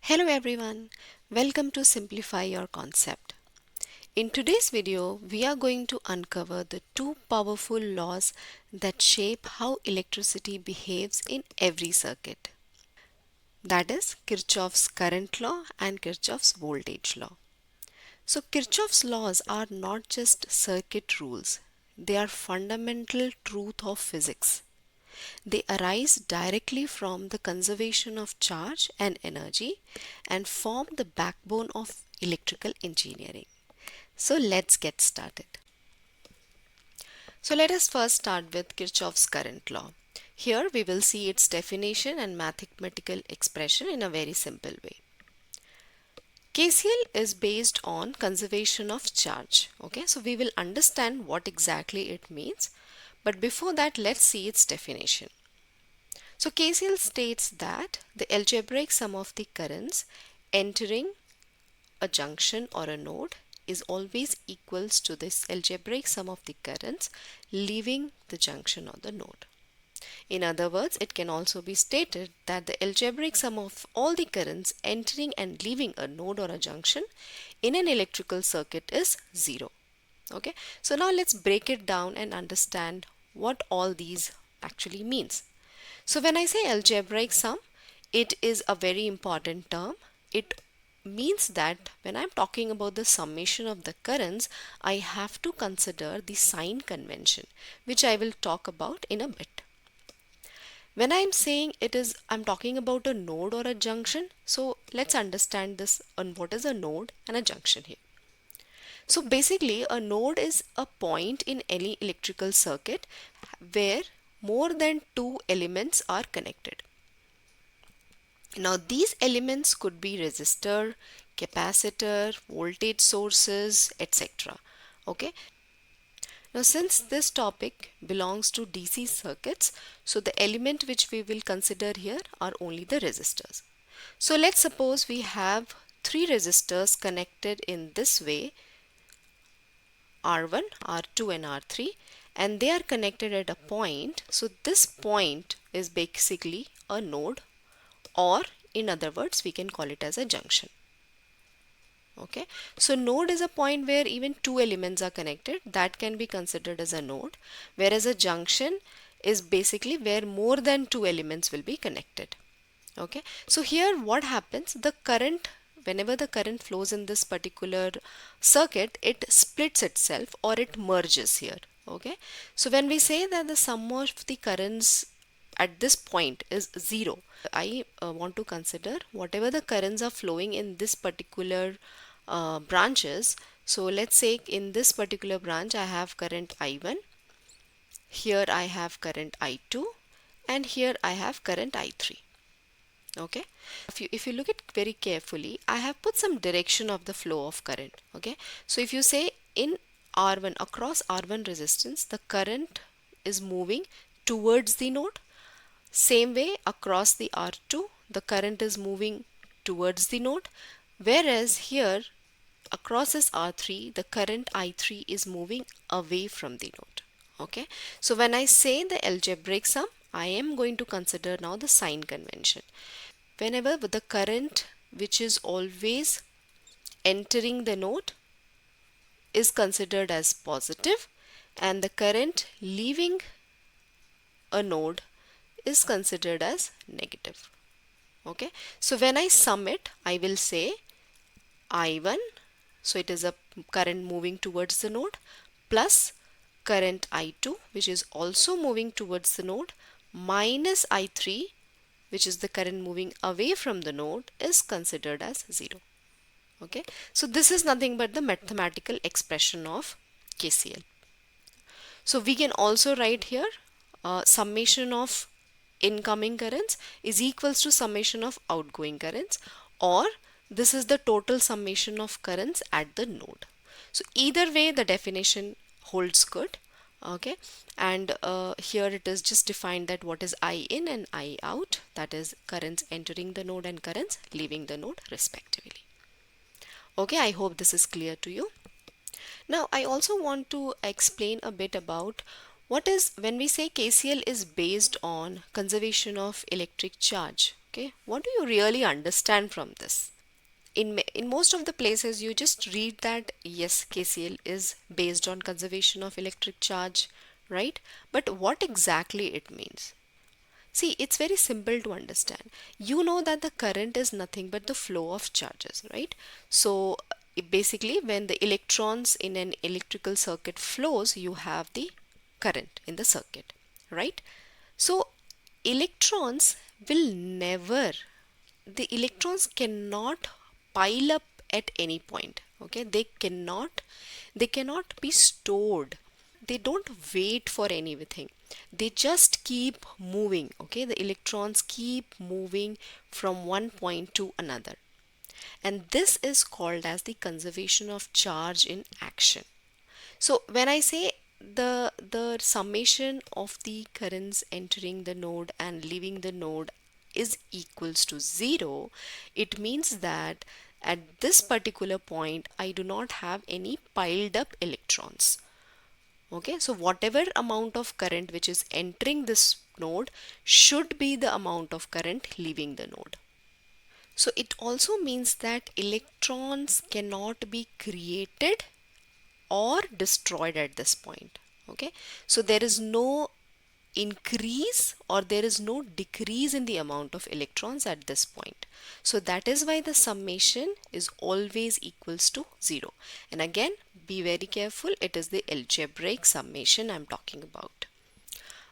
Hello everyone, welcome to Simplify Your Concept. In today's video, we are going to uncover the two powerful laws that shape how electricity behaves in every circuit. That is Kirchhoff's Current Law and Kirchhoff's Voltage Law. So Kirchhoff's laws are not just circuit rules, they are fundamental truth of physics. They arise directly from the conservation of charge and energy and form the backbone of electrical engineering. So let's get started. So let us first start with Kirchhoff's current law. Here we will see its definition and mathematical expression in a very simple way. KCL is based on conservation of charge. Okay, so we will understand what exactly it means. But before that, let's see its definition. So KCL states that the algebraic sum of the currents entering a junction or a node is always equals to this algebraic sum of the currents leaving the junction or the node. In other words, it can also be stated that the algebraic sum of all the currents entering and leaving a node or a junction in an electrical circuit is 0. Okay, so now let's break it down and understand what all these actually means. So when I say algebraic sum, it is a very important term. It means that when I'm talking about the summation of the currents, I have to consider the sign convention, which I will talk about in a bit. When I'm saying I'm talking about a node or a junction, so let's understand this on what is a node and a junction here. So basically, a node is a point in any electrical circuit where more than two elements are connected. Now these elements could be resistor, capacitor, voltage sources, etc. Okay. Now since this topic belongs to DC circuits, so the element which we will consider here are only the resistors. So let's suppose we have three resistors connected in this way, R1, R2 and R3, and they are connected at a point. So this point is basically a node, or in other words we can call it as a junction. Okay, so node is a point where even two elements are connected, that can be considered as a node, whereas a junction is basically where more than two elements will be connected. Okay, so here what happens, the current, whenever the current flows in this particular circuit, it splits itself or it merges here. Okay, so when we say that the sum of the currents at this point is 0, I want to consider whatever the currents are flowing in this particular branches. So let's say in this particular branch I have current I1, here I have current I2, and here I have current I3. Okay, if you look at very carefully, I have put some direction of the flow of current. Okay, so if you say in R1, across R1 resistance, the current is moving towards the node. Same way across the R2, the current is moving towards the node, whereas here across this R3, the current I3 is moving away from the node. Okay, so when I say the algebraic sum, I am going to consider now the sign convention. Whenever the current which is always entering the node is considered as positive, and the current leaving a node is considered as negative. Okay, so when I sum it, I will say I1, so it is a current moving towards the node, plus current I2, which is also moving towards the node, minus I3, which is the current moving away from the node, is considered as 0. Okay, so this is nothing but the mathematical expression of KCL. So we can also write here summation of incoming currents is equals to summation of outgoing currents, or this is the total summation of currents at the node. So either way the definition holds good. Okay, and here it is just defined that what is I in and I out, that is currents entering the node and currents leaving the node respectively. Okay, I hope this is clear to you. Now I also want to explain a bit about what is when we say KCL is based on conservation of electric charge. Okay, what do you really understand from this? In most of the places you just read that yes, KCL is based on conservation of electric charge, right? But what exactly it means? See, it's very simple to understand. You know that the current is nothing but the flow of charges, right? So basically when the electrons in an electrical circuit flows, you have the current in the circuit, right? So electrons will never, the electrons cannot pile up at any point. Okay, they cannot be stored. They don't wait for anything, they just keep moving. Okay, the electrons keep moving from one point to another, and this is called as the conservation of charge in action. So when I say the summation of the currents entering the node and leaving the node is equals to 0, it means that at this particular point I do not have any piled up electrons. Okay, so whatever amount of current which is entering this node should be the amount of current leaving the node. So it also means that electrons cannot be created or destroyed at this point. Okay, so there is no increase or there is no decrease in the amount of electrons at this point. So that is why the summation is always equals to 0. And again, be very careful, it is the algebraic summation I'm talking about.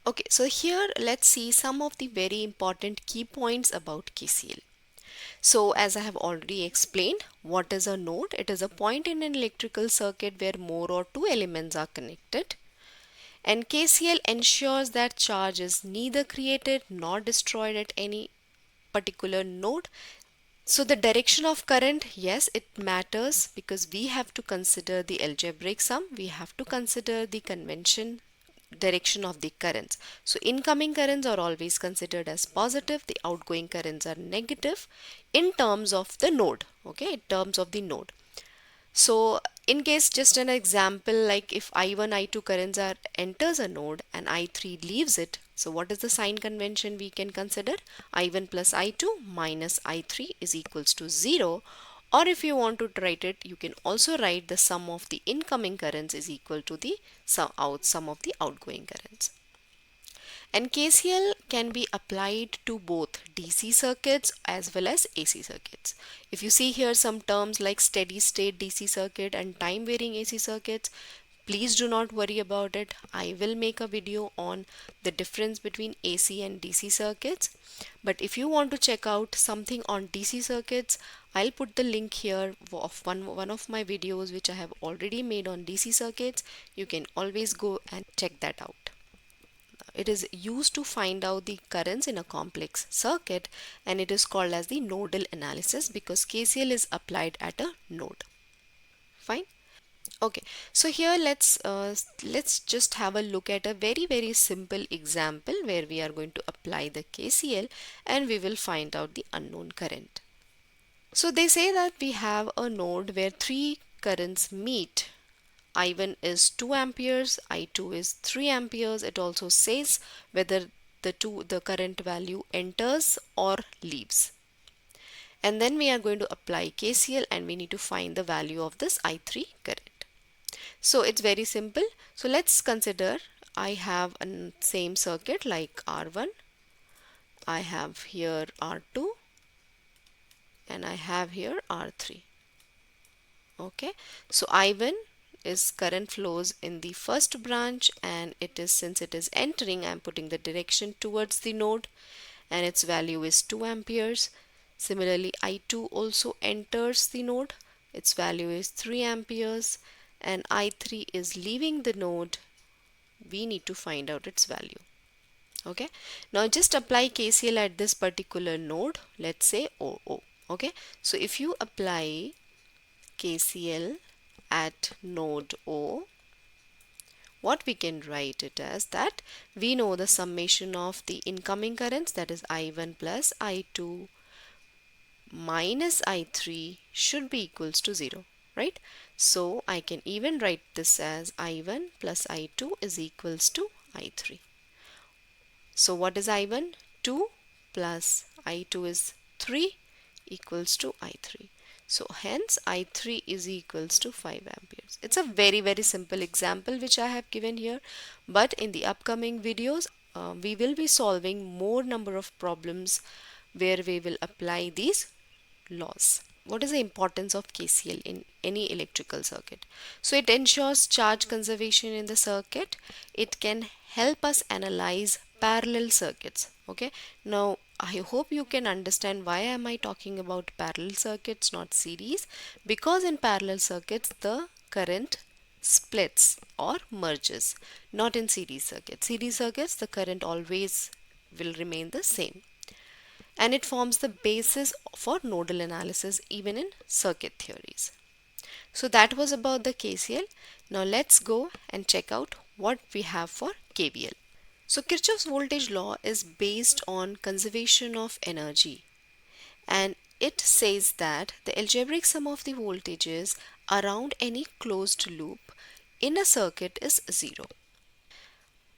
Okay, so here let's see some of the very important key points about KCL. So as I have already explained, what is a node? It is a point in an electrical circuit where more or two elements are connected. And KCL ensures that charge is neither created nor destroyed at any particular node. So the direction of current, yes, it matters because we have to consider the algebraic sum. We have to consider the convention direction of the currents. So incoming currents are always considered as positive, the outgoing currents are negative in terms of the node. Okay, in terms of the node. So in case, just an example, like if I1 I2 currents are enters a node and I3 leaves it, so what is the sign convention we can consider? I1 plus I2 minus I3 is equals to 0. Or if you want to write it, you can also write the sum of the incoming currents is equal to the sum of the outgoing currents. And KCL can be applied to both DC circuits as well as AC circuits. If you see here some terms like steady state DC circuit and time varying AC circuits, please do not worry about it. I will make a video on the difference between AC and DC circuits. But if you want to check out something on DC circuits, I'll put the link here of one of my videos which I have already made on DC circuits. You can always go and check that out. It is used to find out the currents in a complex circuit, and it is called as the nodal analysis because KCL is applied at a node. Fine. Okay, so here let's just have a look at a very simple example where we are going to apply the KCL and we will find out the unknown current. So they say that we have a node where three currents meet. I1 is 2 amperes, I2 is 3 amperes. It also says whether the current value enters or leaves. And then we are going to apply KCL and we need to find the value of this I3 current. So it's very simple. So let's consider I have a same circuit like R1. I have here R2 and I have here R3. Okay, so I1 is current flows in the first branch, and it is, since it is entering, I am putting the direction towards the node and its value is 2 amperes. Similarly, I2 also enters the node, its value is 3 amperes, and I3 is leaving the node. We need to find out its value. Okay, now just apply KCL at this particular node, let's say OO. Okay, so if you apply KCL at node O, what we can write it as that we know the summation of the incoming currents, that is I1 plus I2 minus I3 should be equals to 0, right? So I can even write this as I1 plus I2 is equals to I3. So what is I1? 2 plus I2 is 3 equals to I3. So hence I3 is equals to 5 amperes. It's a very simple example which I have given here, but in the upcoming videos we will be solving more number of problems where we will apply these laws. What is the importance of KCL in any electrical circuit? So it ensures charge conservation in the circuit. It can help us analyze parallel circuits. Okay, now I hope you can understand why am I talking about parallel circuits, not series, because in parallel circuits the current splits or merges, not in series circuits. Series circuits the current always will remain the same, and it forms the basis for nodal analysis even in circuit theories. So that was about the KCL. Now let's go and check out what we have for KVL. So Kirchhoff's voltage law is based on conservation of energy, and it says that the algebraic sum of the voltages around any closed loop in a circuit is 0.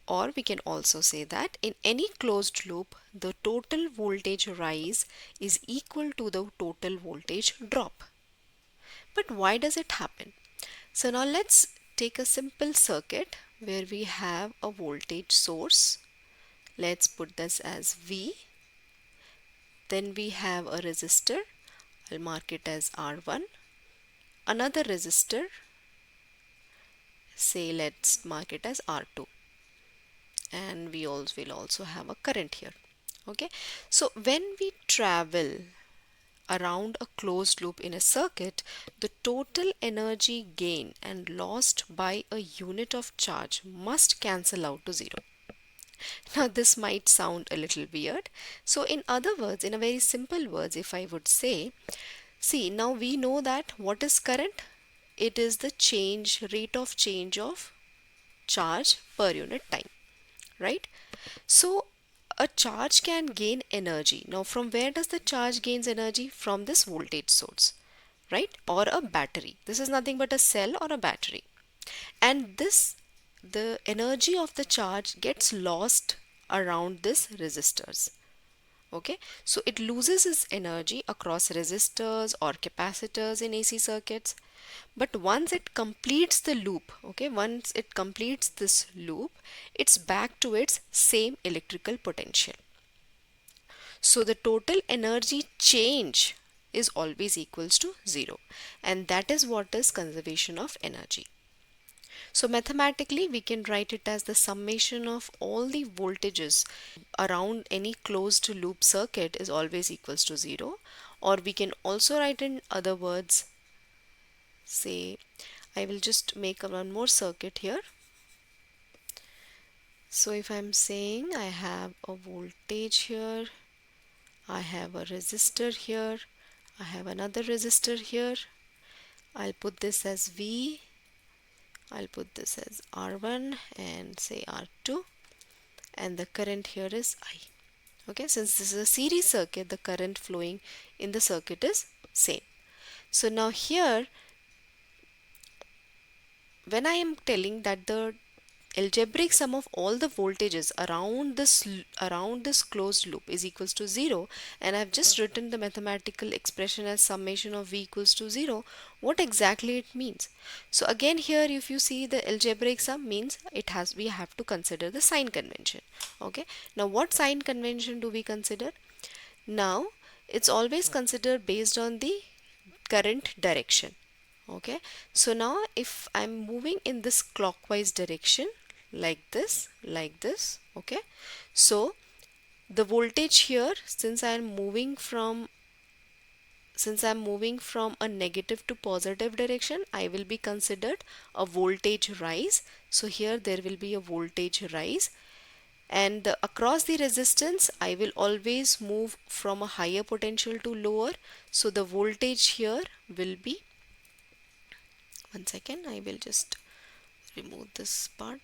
Or we can also say that in any closed loop, the total voltage rise is equal to the total voltage drop. But why does it happen? So now let's take a simple circuit where we have a voltage source. Let's put this as V. Then we have a resistor. I'll mark it as R1. Another resistor. Say let's mark it as R2. And we will also have a current here. Okay, so when we travel around a closed loop in a circuit, the total energy gain and lost by a unit of charge must cancel out to 0. Now this might sound a little weird. So in other words, in a very simple words, if I would say, see, now we know that what is current? It is the rate of change of charge per unit time, right? So a charge can gain energy. Now from where does the charge gains energy? From this voltage source, right? Or a battery. This is nothing but a cell or a battery. And the energy of the charge gets lost around this resistors. Okay, so it loses its energy across resistors or capacitors in AC circuits. But once it completes the loop, okay, once it completes this loop, it's back to its same electrical potential. So the total energy change is always equals to 0, and that is what is conservation of energy. So mathematically we can write it as the summation of all the voltages around any closed loop circuit is always equals to 0, or we can also write in other words, say I will just make one more circuit here. So if I'm saying I have a voltage here, I have a resistor here, I have another resistor here, I'll put this as V, I'll put this as R1 and say R2, and the current here is I. Okay, since this is a series circuit, the current flowing in the circuit is same. So now here, when I am telling that the algebraic sum of all the voltages around this closed loop is equals to 0, and I've just written the mathematical expression as summation of V equals to 0, what exactly it means? So again here, if you see the algebraic sum means we have to consider the sign convention. Okay, now what sign convention do we consider? Now it's always considered based on the current direction. Okay, so now if I'm moving in this clockwise direction like this, okay, so the voltage here, since I'm moving from a negative to positive direction, I will be considered a voltage rise. So here there will be a voltage rise, and across the resistance I will always move from a higher potential to lower. So the voltage here will be, one second, I will just remove this part.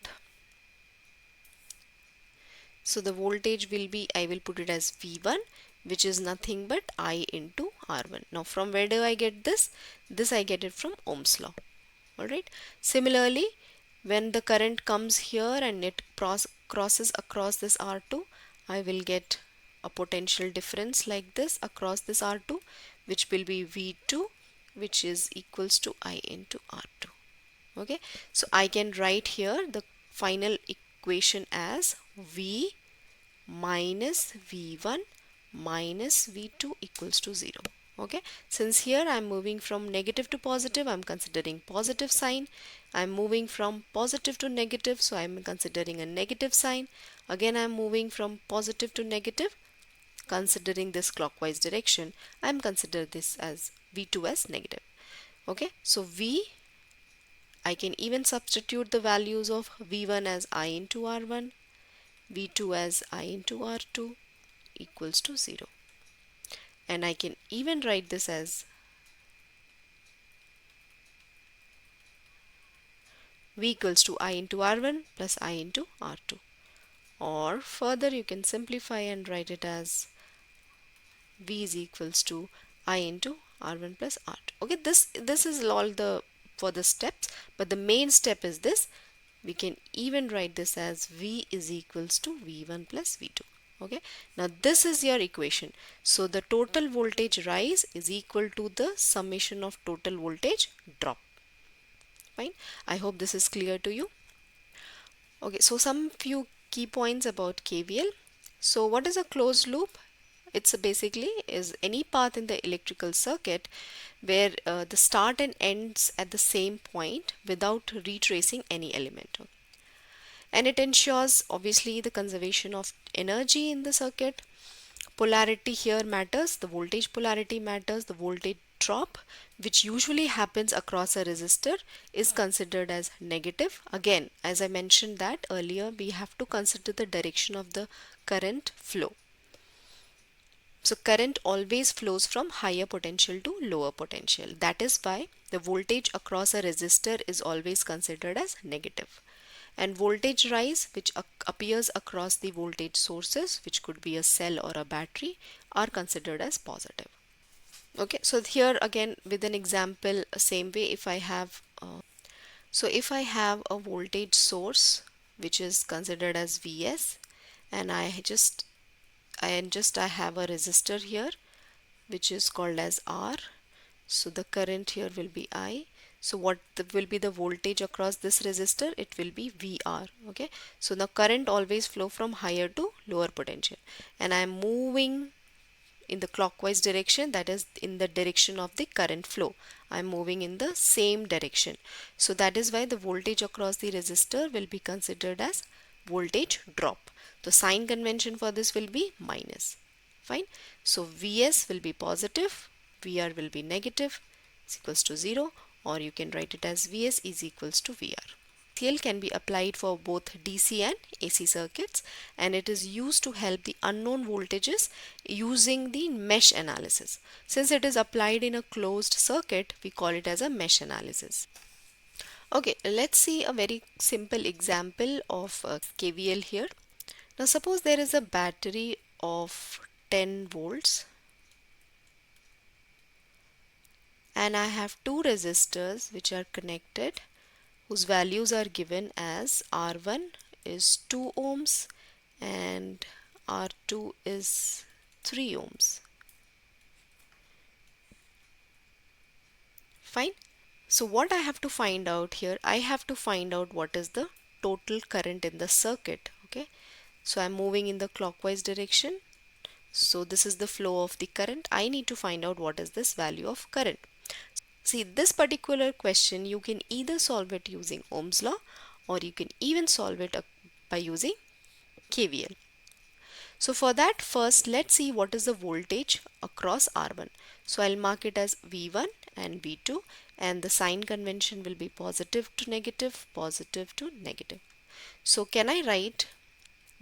So the voltage will be, I will put it as V1, which is nothing but I into R1. Now from where do I get this? This I get it from Ohm's law. Alright. Similarly, when the current comes here and it crosses across this R2, I will get a potential difference like this across this R2, which will be V2, which is equals to I into R2. Okay, so I can write here the final equation as V minus V1 minus V2 equals to 0. Okay, since here I'm moving from negative to positive, I'm considering positive sign. I'm moving from positive to negative, so I'm considering a negative sign. Again, I'm moving from positive to negative, considering this clockwise direction. I'm consider this as V2 as negative. Okay, so I can even substitute the values of V1 as I into R1, V2 as I into R2 equals to 0. And I can even write this as V equals to I into R1 plus I into R2. Or further you can simplify and write it as V is equals to I into R1 plus R2. Okay, this is all the for the steps, but the main step is this. We can even write this as V is equals to V1 plus V2. Okay, now this is your equation. So the total voltage rise is equal to the summation of total voltage drop. Fine. I hope this is clear to you. Okay, so some few key points about KVL. So what is a closed loop? It's basically is any path in the electrical circuit where the start and ends at the same point without retracing any element. And it ensures obviously the conservation of energy in the circuit. Polarity here matters, the voltage polarity matters. The voltage drop, which usually happens across a resistor, is considered as negative. Again, as I mentioned that earlier, we have to consider the direction of the current flow. So current always flows from higher potential to lower potential. That is why the voltage across a resistor is always considered as negative. And voltage rise, which appears across the voltage sources, which could be a cell or a battery, are considered as positive. Okay, so here again with an example, same way, if I have a voltage source which is considered as Vs, and I have a resistor here which is called as R. So the current here will be I. So what will be the voltage across this resistor? It will be VR. Okay, so the current always flow from higher to lower potential, and I am moving in the clockwise direction, that is in the direction of the current flow. I am moving in the same direction. So that is why the voltage across the resistor will be considered as voltage drop. The sign convention for this will be minus. Fine. So Vs will be positive, VR will be negative, is equals to 0, or you can write it as Vs is equals to VR. KCL can be applied for both DC and AC circuits, and it is used to help the unknown voltages using the mesh analysis. Since it is applied in a closed circuit, we call it as a mesh analysis. Okay, let's see a very simple example of KVL here. Now suppose there is a battery of 10 volts and I have two resistors which are connected, whose values are given as R1 is 2 ohms and R2 is 3 ohms. Fine. So what I have to find out here, I have to find out what is the total current in the circuit. Okay, so I'm moving in the clockwise direction. So this is the flow of the current. I need to find out what is this value of current. See, this particular question you can either solve it using Ohm's law, or you can even solve it by using KVL. So for that, first let's see what is the voltage across R1. So I'll mark it as V1 and V2, and the sign convention will be positive to negative, positive to negative. So can I write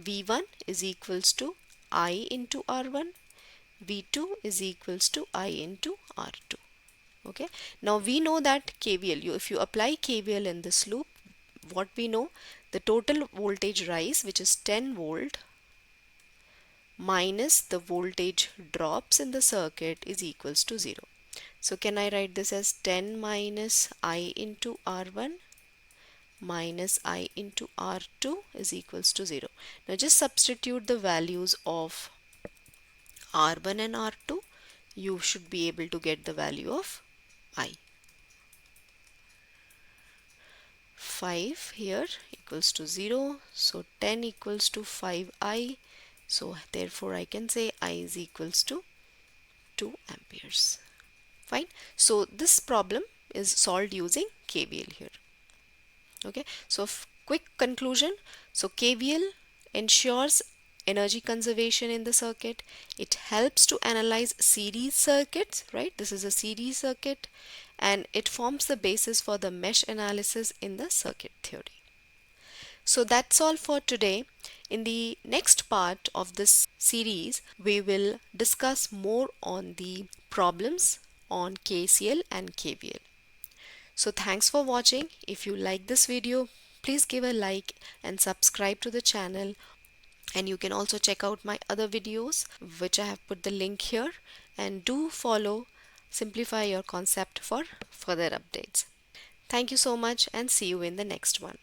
V1 is equals to I into R1, V2 is equals to I into R2. Okay, now we know that KVL, if you apply KVL in this loop, what we know, the total voltage rise, which is 10 volt, minus the voltage drops in the circuit, is equals to 0. So can I write this as 10 minus I into R1 minus I into R2 is equals to 0. Now just substitute the values of R1 and R2, you should be able to get the value of I. 5 here equals to 0, so 10 equals to 5I, so therefore I can say I is equals to 2 amperes. Fine. So this problem is solved using KVL here. Okay, so quick conclusion. So KVL ensures energy conservation in the circuit. It helps to analyze series circuits, right? This is a series circuit, and it forms the basis for the mesh analysis in the circuit theory. So that's all for today. In the next part of this series, we will discuss more on the problems on KCL and KVL. So thanks for watching. If you like this video, please give a like and subscribe to the channel. And you can also check out my other videos, which I have put the link here. And do follow Simplify Your Concept for further updates. Thank you so much and see you in the next one.